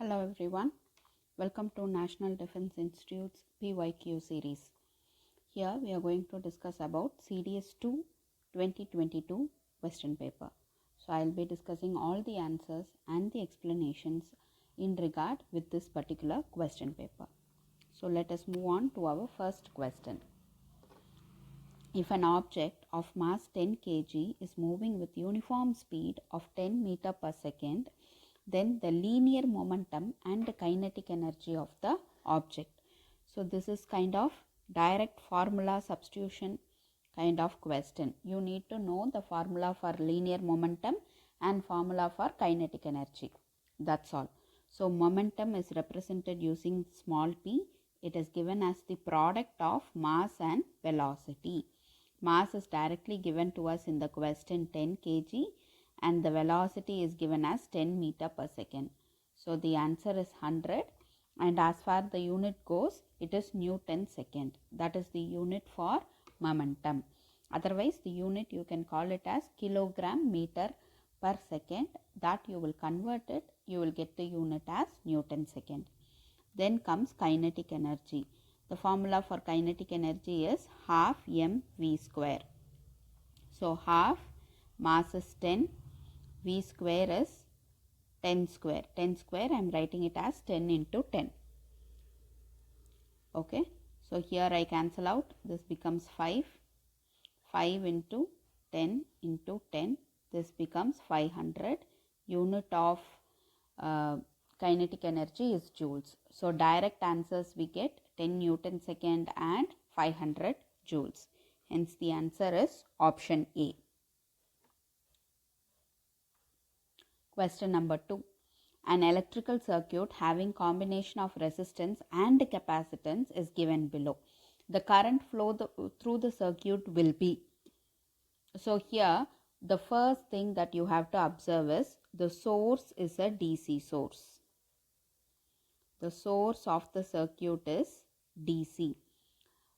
Hello everyone, welcome to National Defense Institute's PYQ series. Here we are going to discuss about CDS 2 2022 question paper. So I will be discussing all the answers and the explanations in regard with this particular question paper. So let us move on to our first question. If an object of mass 10 kg is moving with uniform speed of 10 meter per second, then the linear momentum and the kinetic energy of the object. So this is kind of direct formula substitution kind of question. You need to know the formula for linear momentum and formula for kinetic energy. That's all. So momentum is represented using small p. It is given as the product of mass and velocity. Mass is directly given to us in the question 10 kg. And the velocity is given as 10 meter per second. So the answer is 100, and as far the unit goes, it is Newton second. That is the unit for momentum. Otherwise the unit you can call it as kilogram meter per second. That you will convert it, you will get the unit as Newton second. Then comes kinetic energy. The formula for kinetic energy is half mv square. So half mass is 10. V square is 10 square. 10 square I am writing it as 10 into 10. Okay. So here I cancel out. This becomes 5. 5 into 10 into 10. This becomes 500. Unit of kinetic energy is joules. So direct answers we get 10 Newton second and 500 joules. Hence the answer is option A. Question number 2. An electrical circuit having combination of resistance and capacitance is given below. The current flow through the circuit will be. So here the first thing that you have to observe is the source is a DC source. The source of the circuit is DC.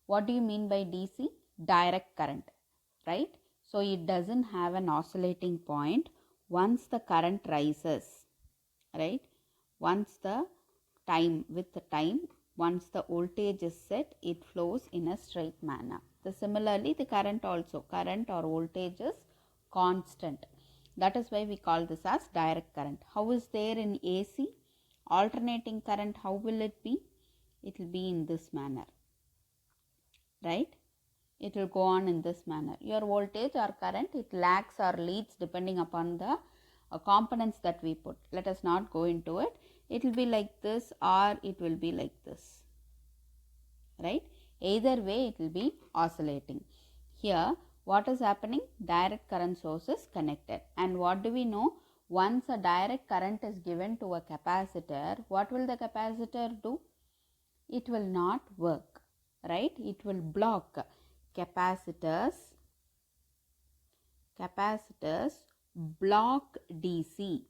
What do you mean by DC? Direct current, right? So it doesn't have an oscillating point. Once the current rises, right, once the time, once the voltage is set, it flows in a straight manner. Similarly, the current also, current or voltage is constant. That is why we call this as direct current. How is there in AC? Alternating current, how will it be? It will be in this manner, right? It will go on in this manner. Your voltage or current, it lags or leads depending upon the components that we put. Let us not go into it. It will be like this or it will be like this, right? Either way it will be oscillating. Here what is happening? Direct current source is connected, and what do we know? Once a direct current is given to a capacitor, what will the capacitor do? It will not work, right? It will block. Capacitors block DC.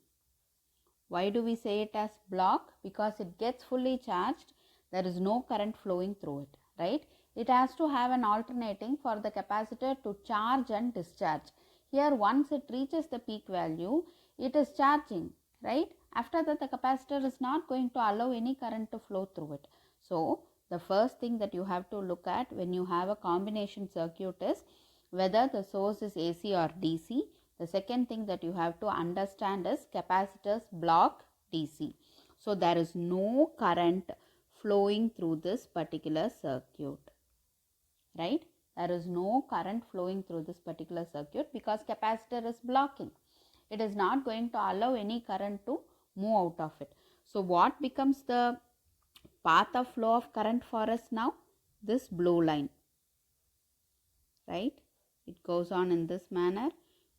Why do we say it as block? Because it gets fully charged, there is no current flowing through it, right? It has to have an alternating for the capacitor to charge and discharge. Here once it reaches the peak value, it is charging, right? After that the capacitor is not going to allow any current to flow through it. So the first thing that you have to look at when you have a combination circuit is whether the source is AC or DC. The second thing that you have to understand is capacitors block DC. So there is no current flowing through this particular circuit, right? There is no current flowing through this particular circuit because capacitor is blocking. It is not going to allow any current to move out of it. So what becomes the path of flow of current for us now? This blue line, right? It goes on in this manner,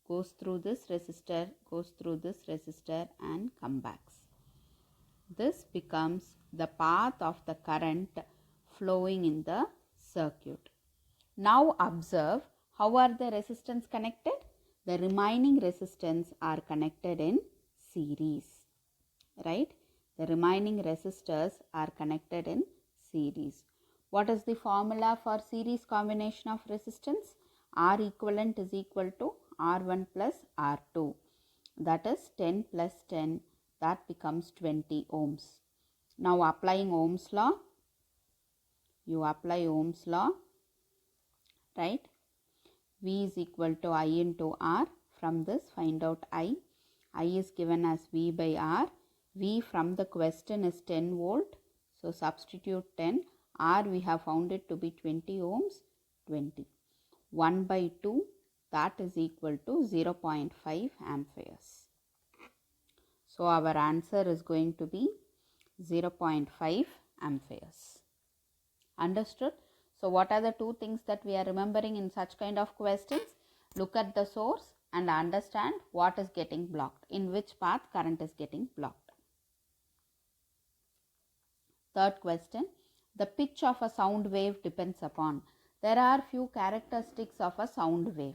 goes through this resistor, goes through this resistor and comes back. This becomes the path of the current flowing in the circuit. Now observe, how are the resistance connected? The remaining resistance are connected in series, right? The remaining resistors are connected in series. What is the formula for series combination of resistance? R equivalent is equal to R1 plus R2. That is 10 plus 10 that becomes 20 ohms. Now applying Ohm's law, you apply Ohm's law, right? V is equal to I into R. From this find out I. I is given as V by R. V from the question is 10 volt. So substitute 10. R we have found it to be 20 ohms. 20. 1 by 2, that is equal to 0.5 amperes. So our answer is going to be 0.5 amperes. Understood? So what are the two things that we are remembering in such kind of questions? Look at the source and understand what is getting blocked, in which path current is getting blocked. Third question, the pitch of a sound wave depends upon. There are few characteristics of a sound wave,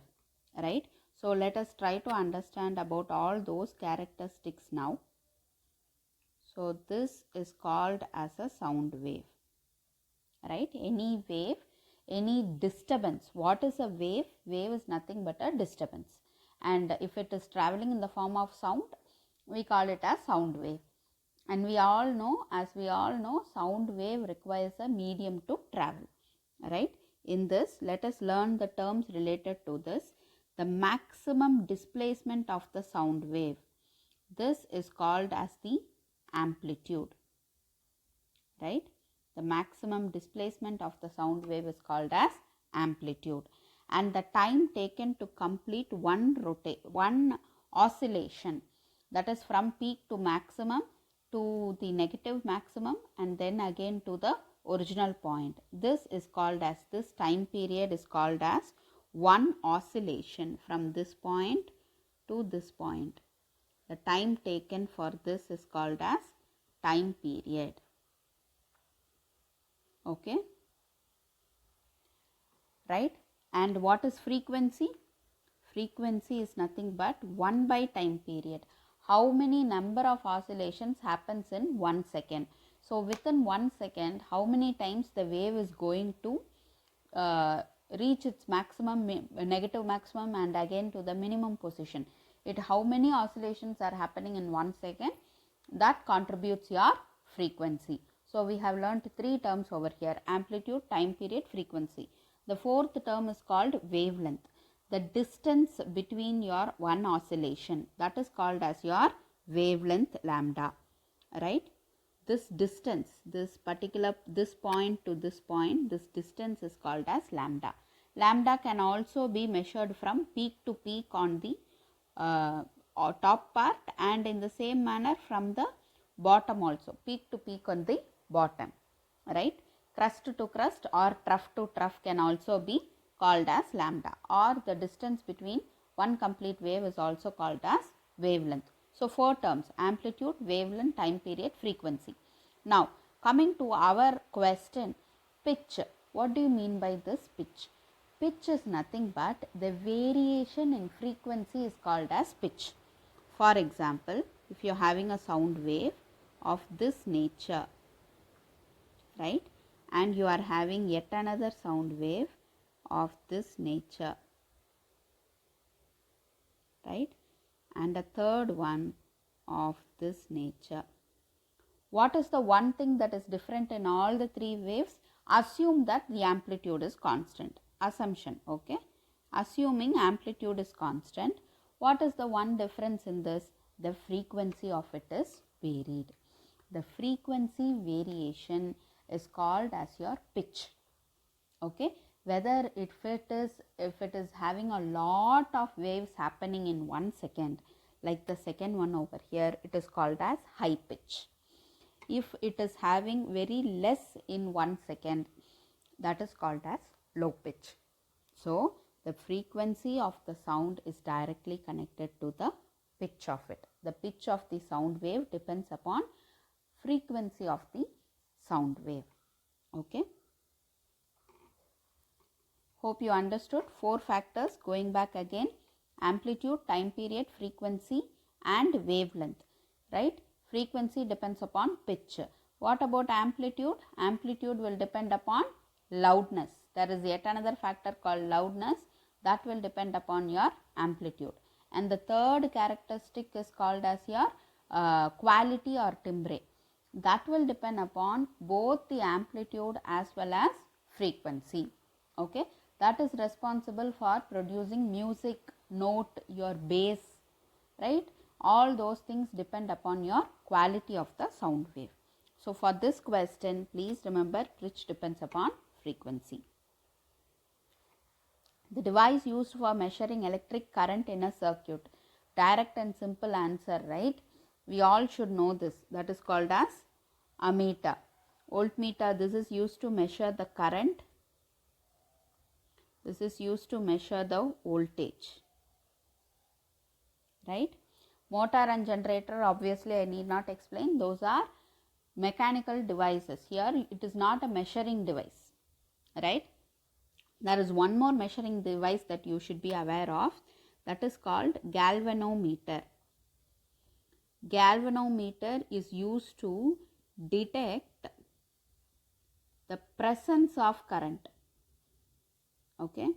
right? So let us try to understand about all those characteristics now. So this is called as a sound wave, right? Any wave, any disturbance. What is a wave? Wave is nothing but a disturbance, and if it is traveling in the form of sound, we call it as sound wave. And we all know, sound wave requires a medium to travel, right? In this, let us learn the terms related to this. The maximum displacement of the sound wave, this is called as the amplitude, right? The maximum displacement of the sound wave is called as amplitude, and the time taken to complete one oscillation, that is from peak to maximum to the negative maximum and then again to the original point. This is called as, this time period is called as one oscillation from this point to this point. The time taken for this is called as time period. Okay, right? And what is frequency? Frequency is nothing but 1 by time period. How many number of oscillations happens in 1 second? So within 1 second, how many times the wave is going to reach its maximum, negative maximum, and again to the minimum position? How many oscillations are happening in 1 second? That contributes your frequency. So we have learnt three terms over here: amplitude, time period, frequency. The fourth term is called wavelength. The distance between your one oscillation, that is called as your wavelength lambda, right? This distance, this point to this point, this distance is called as lambda. Lambda can also be measured from peak to peak on the top part, and in the same manner from the bottom also, peak to peak on the bottom, right? Crust to crust or trough to trough can also be called as lambda, or the distance between one complete wave is also called as wavelength. So four terms: amplitude, wavelength, time period, frequency. Now coming to our question, pitch. What do you mean by this pitch? Pitch is nothing but the variation in frequency is called as pitch. For example, if you are having a sound wave of this nature, right, and you are having yet another sound wave of this nature, right, and a third one of this nature. What is the one thing that is different in all the three waves? Assume that the amplitude is constant. Assumption, okay? Assuming amplitude is constant, what is the one difference in this? The frequency of it is varied. The frequency variation is called as your pitch, okay? Whether if it is having a lot of waves happening in 1 second, like the second one over here, it is called as high pitch. If it is having very less in 1 second, that is called as low pitch. So the frequency of the sound is directly connected to the pitch of it. The pitch of the sound wave depends upon frequency of the sound wave, okay? Hope you understood. Four factors, going back again: amplitude, time period, frequency and wavelength, right? Frequency depends upon pitch. What about amplitude? Amplitude will depend upon loudness. There is yet another factor called loudness that will depend upon your amplitude. And the third characteristic is called as your quality or timbre. That will depend upon both the amplitude as well as frequency. Okay, that is responsible for producing music, note, your bass, right? All those things depend upon your quality of the sound wave. So for this question, please remember which depends upon frequency. The device used for measuring electric current in a circuit. Direct and simple answer, right? We all should know this. That is called as ammeter. Voltmeter, this is used to measure the current. This is used to measure the voltage, right? Motor and generator, obviously I need not explain. Those are mechanical devices. Here it is not a measuring device, right? There is one more measuring device that you should be aware of, that is called galvanometer. Galvanometer is used to detect the presence of current. Okay,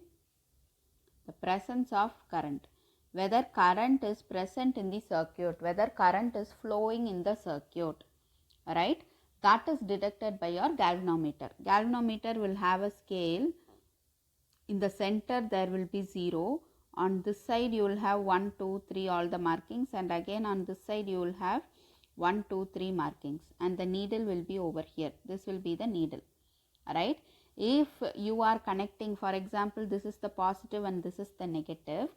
the presence of current, whether current is present in the circuit, whether current is flowing in the circuit, right? That is detected by your galvanometer. Galvanometer will have a scale. In the center there will be 0. On this side you will have 1, 2, 3 all the markings, and again on this side you will have 1, 2, 3 markings, and the needle will be over here. This will be the needle, right? If you are connecting, for example, this is the positive and this is the negative,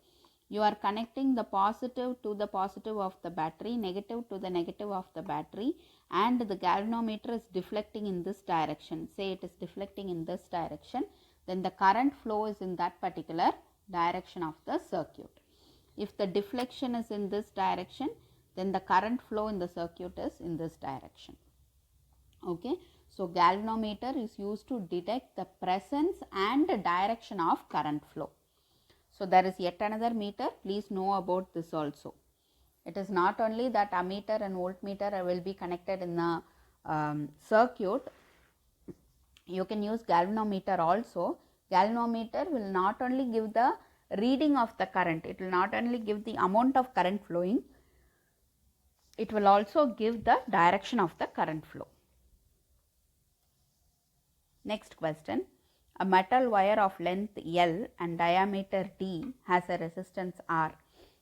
you are connecting the positive to the positive of the battery, negative to the negative of the battery, and the galvanometer is deflecting in this direction. Say it is deflecting in this direction, then the current flow is in that particular direction of the circuit. If the deflection is in this direction, then the current flow in the circuit is in this direction. Okay, so galvanometer is used to detect the presence and direction of current flow. So there is yet another meter. Please know about this also. It is not only that ammeter and voltmeter will be connected in the circuit. You can use galvanometer also. Galvanometer will not only give the reading of the current, it will not only give the amount of current flowing, it will also give the direction of the current flow. Next question. A metal wire of length L and diameter D has a resistance R.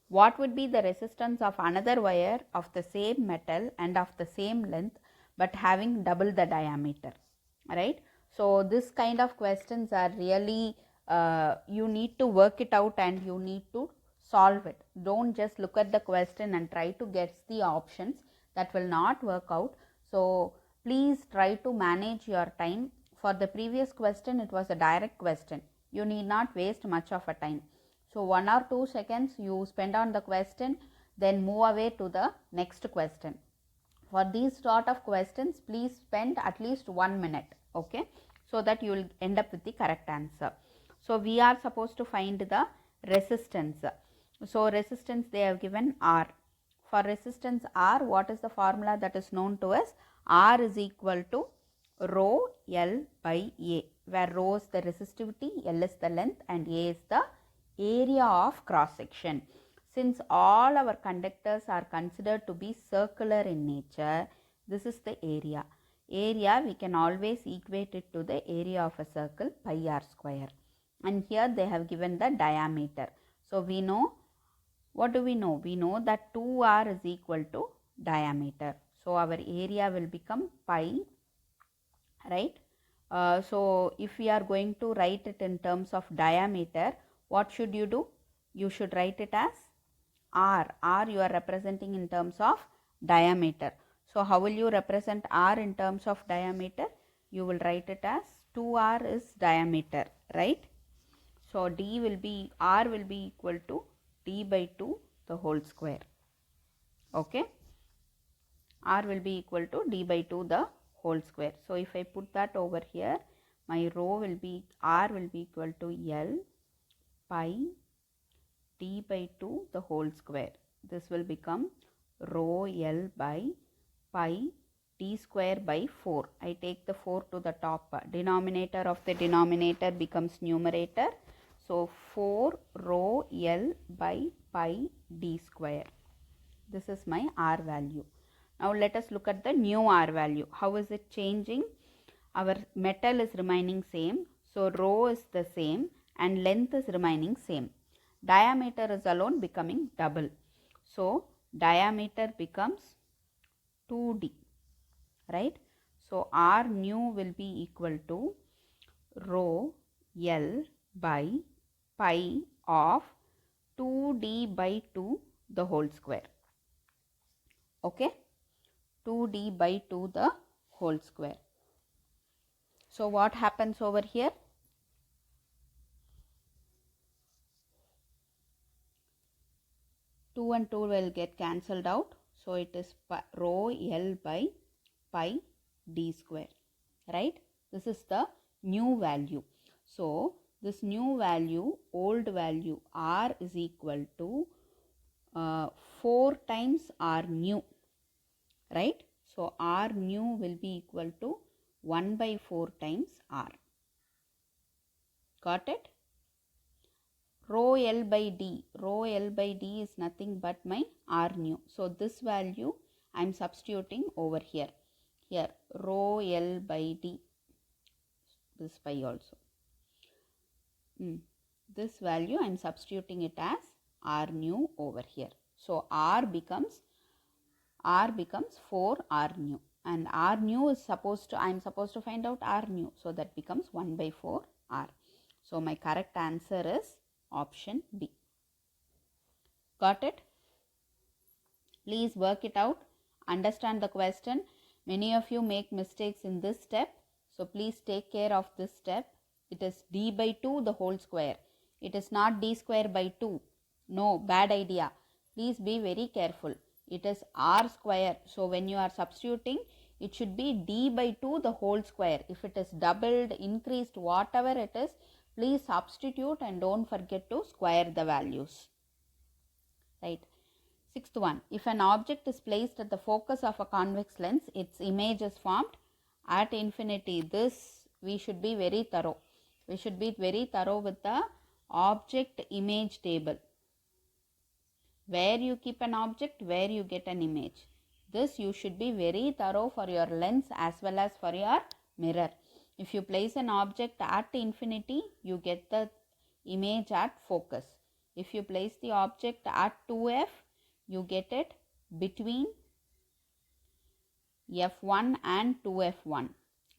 What would be the resistance of another wire of the same metal and of the same length but having double the diameter, right? So this kind of questions are really you need to work it out and you need to solve it. Don't just look at the question and try to guess the options. That will not work out. So please try to manage your time. For the previous question, it was a direct question. You need not waste much of a time. So 1 or 2 seconds you spend on the question, then move away to the next question. For these sort of questions, please spend at least 1 minute, okay, so that you will end up with the correct answer. So we are supposed to find the resistance. So resistance they have given R. For resistance R, what is the formula that is known to us? R is equal to rho L by A, where rho is the resistivity, L is the length, and A is the area of cross section. Since all our conductors are considered to be circular in nature, this is the area. Area we can always equate it to the area of a circle, pi r square. And here they have given the diameter. So we know, what do we know? We know that 2r is equal to diameter. So our area will become pi, right? So if we are going to write it in terms of diameter, what should you do? You should write it as R. R you are representing in terms of diameter. So how will you represent R in terms of diameter? You will write it as 2r is diameter, right? So D will be, R will be equal to D by 2 the whole square. Okay. R will be equal to D by 2 the whole square. So if I put that over here, my rho will be, R will be equal to L pi D by 2 the whole square. This will become rho L by pi T square by 4. I take the 4 to the top. Denominator of the denominator becomes numerator. So 4 rho L by pi D square. This is my R value. Now let us look at the new R value. How is it changing? Our metal is remaining same. So rho is the same and length is remaining same. Diameter is alone becoming double. So diameter becomes 2D, right? So R new will be equal to rho L by pi of 2D by 2 the whole square. Okay, 2D by 2 the whole square. So what happens over here? Two and two will get cancelled out. So it is rho L by pi d square, right? This is the new value. So this new value, old value R is equal to 4 times R new, right? So R new will be equal to 1 by 4 times R. Got it? Rho L by D. Rho L by D is nothing but my R new. So this value I am substituting over here. Here rho L by D. This pi also. This value I am substituting it as R new over here. So R becomes 4 R new, and R new is I am supposed to find out R new. So that becomes 1 by 4 R. So my correct answer is option B. Got it? Please work it out. Understand the question. Many of you make mistakes in this step. So please take care of this step. It is d by 2 the whole square. It is not d square by 2. No, bad idea. Please be very careful. It is r square. So when you are substituting, it should be d by 2 the whole square. If it is doubled, increased, whatever it is, please substitute and don't forget to square the values. Right. Sixth one, if an object is placed at the focus of a convex lens, its image is formed at infinity. This we should be very thorough. We should be very thorough with the object image table. Where you keep an object, where you get an image. This you should be very thorough for your lens as well as for your mirror. If you place an object at infinity, you get the image at focus. If you place the object at 2f, you get it between f1 and 2f1,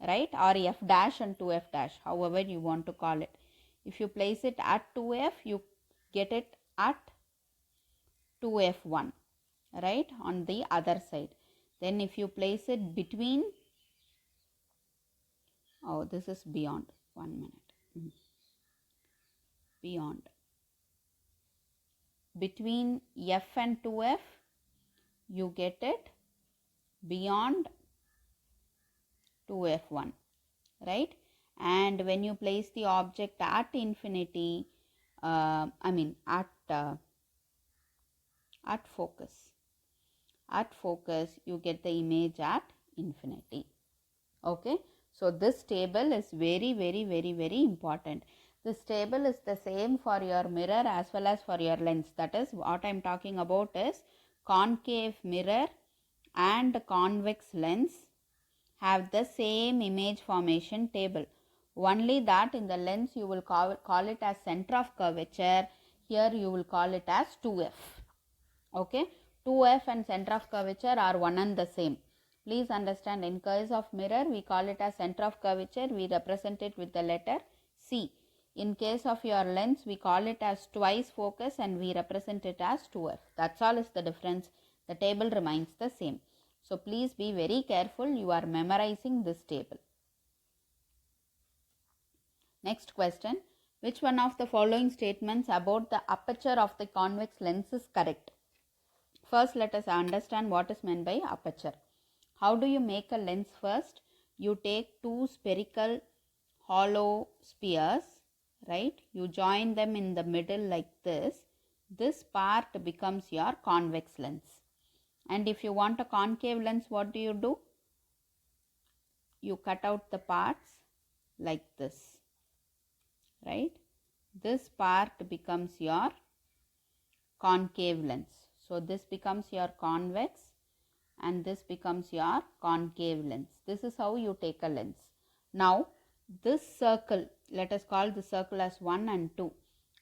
right? Or f dash and 2f dash, however you want to call it. If you place it at 2f, you get it at 2f1, right, on the other side. Then if you place it between, oh, this is beyond, 1 minute, beyond, between f and 2f, you get it beyond 2f1, right? And when you place the object at infinity, at focus, you get the image at infinity. Okay, so this table is very, very, very, very important. This table is the same for your mirror as well as for your lens. That is what I am talking about is concave mirror and convex lens have the same image formation table. Only that in the lens you will call it as center of curvature. Here you will call it as 2f. Okay, 2f and center of curvature are one and the same. Please understand, in case of mirror we call it as center of curvature, we represent it with the letter C. In case of your lens, we call it as twice focus and we represent it as 2f. That's all is the difference. The table remains the same. So please be very careful, you are memorizing this table. Next question, which one of the following statements about the aperture of the convex lens is correct? First, let us understand what is meant by aperture. How do you make a lens first? You take two spherical hollow spheres, right? You join them in the middle like this. This part becomes your convex lens. And if you want a concave lens, what do? You cut out the parts like this, right? This part becomes your concave lens. So this becomes your convex and this becomes your concave lens. This is how you take a lens. Now this circle, let us call the circle as 1 and 2.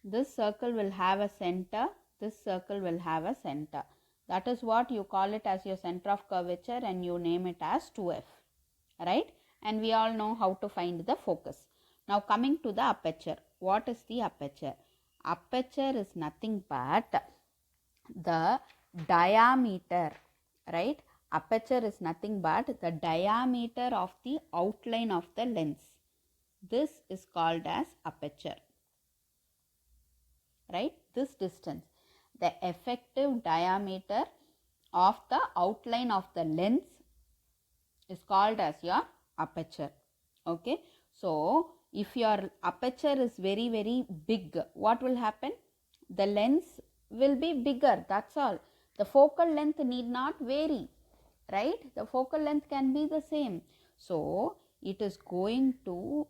This circle will have a center, this circle will have a center. That is what you call it as your center of curvature and you name it as 2F, right? And we all know how to find the focus. Now coming to the aperture. What is the aperture? Aperture is nothing but the diameter, right? Aperture is nothing but the diameter of the outline of the lens. This is called as aperture, right? This distance, the effective diameter of the outline of the lens is called as your aperture. Okay, so if your aperture is very big, what will happen? The lens will be bigger, that's all. The focal length need not vary, right? The focal length can be the same. So it is going to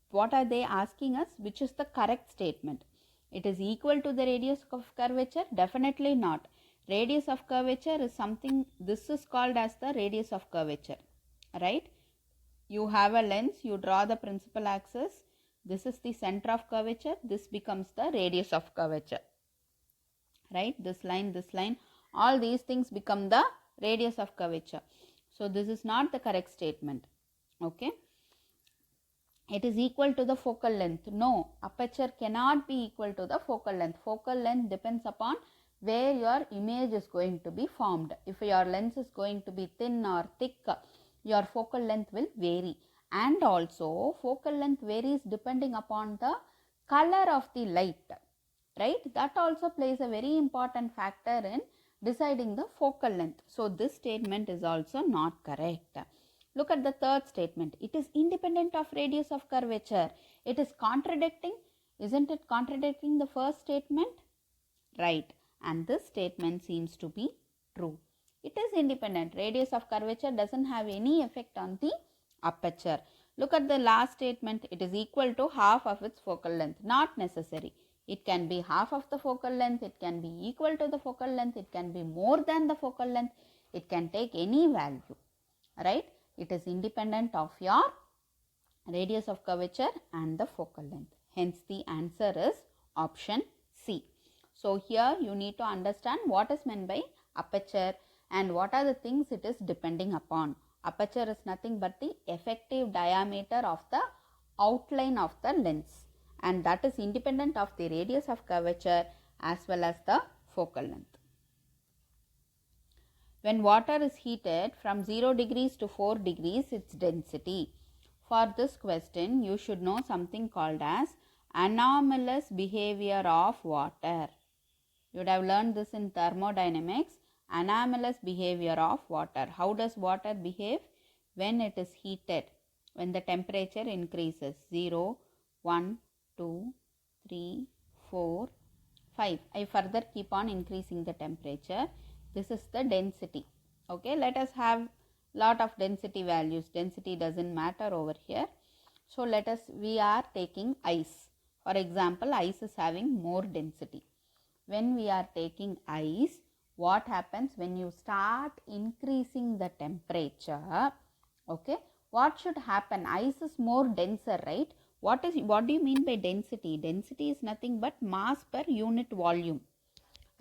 what are they asking us? Which is the correct statement? It is equal to the radius of curvature? Definitely not. Radius of curvature is something, this is called as the radius of curvature, right? You have a lens, you draw the principal axis, this is the center of curvature, this becomes the radius of curvature, right? This line, all these things become the radius of curvature. So this is not the correct statement. Okay, it is equal to the focal length. No, aperture cannot be equal to the focal length. Focal length depends upon where your image is going to be formed. If your lens is going to be thin or thick, your focal length will vary. And also focal length varies depending upon the color of the light, right? That also plays a very important factor in deciding the focal length. So this statement is also not correct. Look at the third statement. It is independent of radius of curvature. It is contradicting. Isn't it contradicting the first statement? Right. And this statement seems to be true. It is independent. Radius of curvature doesn't have any effect on the aperture. Look at the last statement. It is equal to half of its focal length. Not necessary. It can be half of the focal length. It can be equal to the focal length. It can be more than the focal length. It can take any value, right? It is independent of your radius of curvature and the focal length. Hence the answer is option C. So here you need to understand what is meant by aperture and what are the things it is depending upon. Aperture is nothing but the effective diameter of the outline of the lens, and that is independent of the radius of curvature as well as the focal length. When water is heated from 0 degrees to 4 degrees, its density. For this question, you should know something called as anomalous behavior of water. You would have learned this in thermodynamics. Anomalous behavior of water. How does water behave? When it is heated, when the temperature increases. 0, 1, 2, 3, 4, 5. I further keep on increasing the temperature. This is the density. Okay, let us have lot of density values. Density doesn't matter over here. So we are taking ice. For example, ice is having more density. When we are taking ice, what happens when you start increasing the temperature? Okay, what should happen? Ice is more denser, right? What do you mean by density? Density is nothing but mass per unit volume,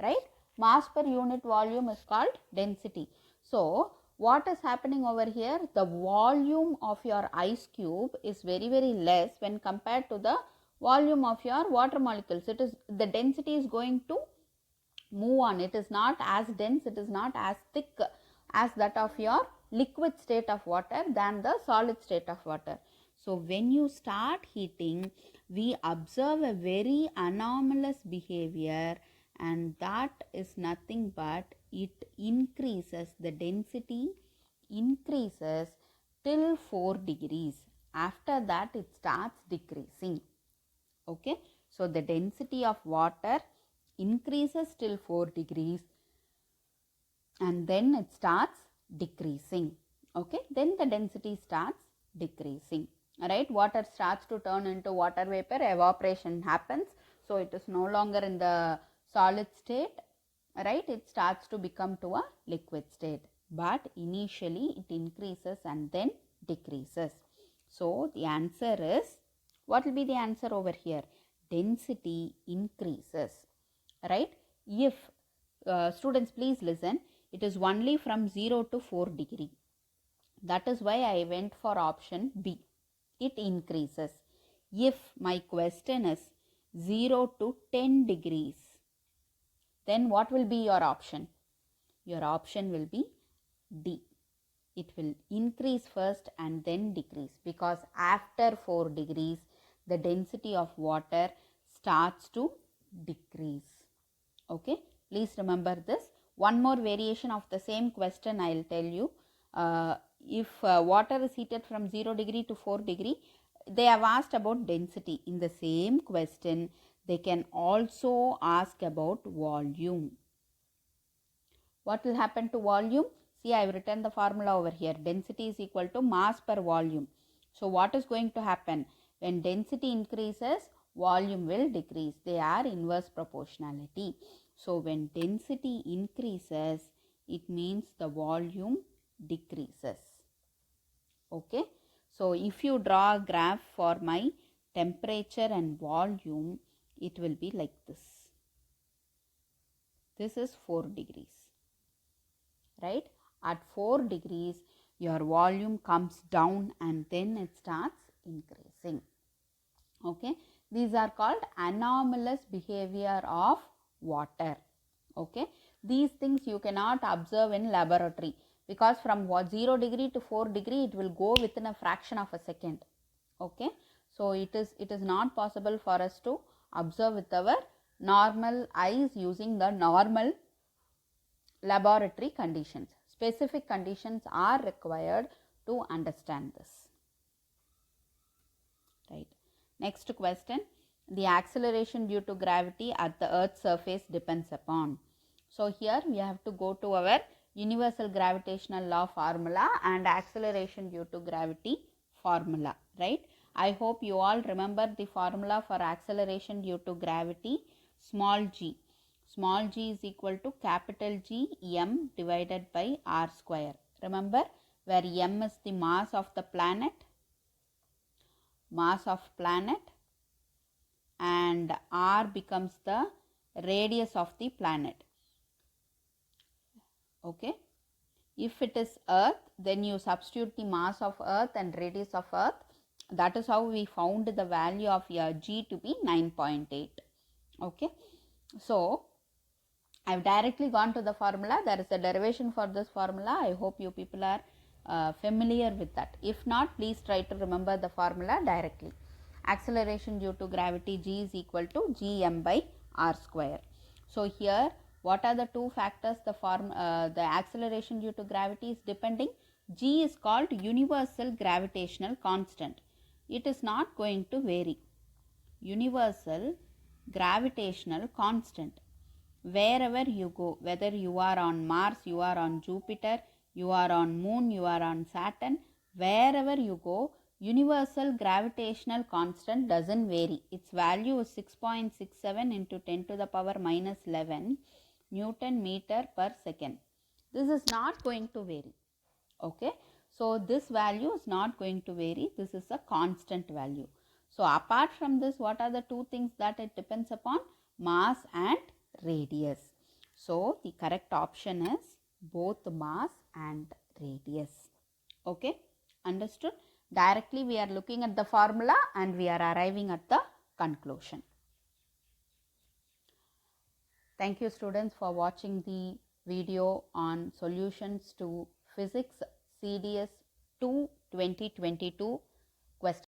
right? Mass per unit volume is called density. So what is happening over here? The volume of your ice cube is very less when compared to the volume of your water molecules. It is, the density is going to move on. It is not as dense, it is not as thick as that of your liquid state of water than the solid state of water. So when you start heating, we observe a very anomalous behavior, and that is nothing but it increases, the density increases till 4 degrees. After that it starts decreasing. Okay, so the density of water increases till 4 degrees and then it starts decreasing. Okay, then the density starts decreasing. Alright, water starts to turn into water vapor, evaporation happens. So it is no longer in the solid state. right? It starts to become to a liquid state, but initially it increases and then decreases. So the answer is, what will be the answer over here? Density increases, right? If students, please listen, it is only from 0 to 4 degree. That is why I went for option B. It increases. If my question is 0 to 10 degrees, then what will be your option? Your option will be D. It will increase first and then decrease, because after 4 degrees the density of water starts to decrease. Okay, please remember this. One more variation of the same question I will tell you. If water is heated from 0 degree to 4 degree, they have asked about density. In the same question, they can also ask about volume. What will happen to volume? See, I have written the formula over here. Density is equal to mass per volume. So what is going to happen? When density increases, volume will decrease. They are inverse proportionality. So when density increases, it means the volume decreases. Okay. So if you draw a graph for my temperature and volume, it will be like this. This is 4 degrees. Right? At 4 degrees, your volume comes down and then it starts increasing. Okay, these are called anomalous behavior of water. Okay, these things you cannot observe in laboratory, because from 0 degree to 4 degree it will go within a fraction of a second. Okay, so it is not possible for us to observe with our normal eyes using the normal laboratory conditions. Specific conditions are required to understand this. Right. Next question. The acceleration due to gravity at the Earth's surface depends upon. So here we have to go to our universal gravitational law formula and acceleration due to gravity formula. Right. I hope you all remember the formula for acceleration due to gravity. Small g. Small g is equal to capital G m divided by r square. Remember, where m is the mass of the planet, and r becomes the radius of the planet. Okay. If it is Earth, then you substitute the mass of Earth and radius of Earth. That is how we found the value of g to be 9.8. Okay. So I have directly gone to the formula. There is a derivation for this formula. I hope you people are familiar with that. If not, please try to remember the formula directly. Acceleration due to gravity, g is equal to gm by r square. So here, what are the two factors the acceleration due to gravity is depending? G is called universal gravitational constant. It is not going to vary. Universal gravitational constant. Wherever you go, whether you are on Mars, you are on Jupiter, you are on Moon, you are on Saturn, wherever you go, universal gravitational constant doesn't vary. Its value is 6.67 into 10 to the power minus 11 Newton meter per second. This is not going to vary. Okay. So this value is not going to vary. This is a constant value. So apart from this, what are the two things that it depends upon? Mass and radius. So the correct option is both mass and radius. Okay, understood? Directly we are looking at the formula and we are arriving at the conclusion. Thank you students for watching the video on solutions to physics CDS 2 2022 question.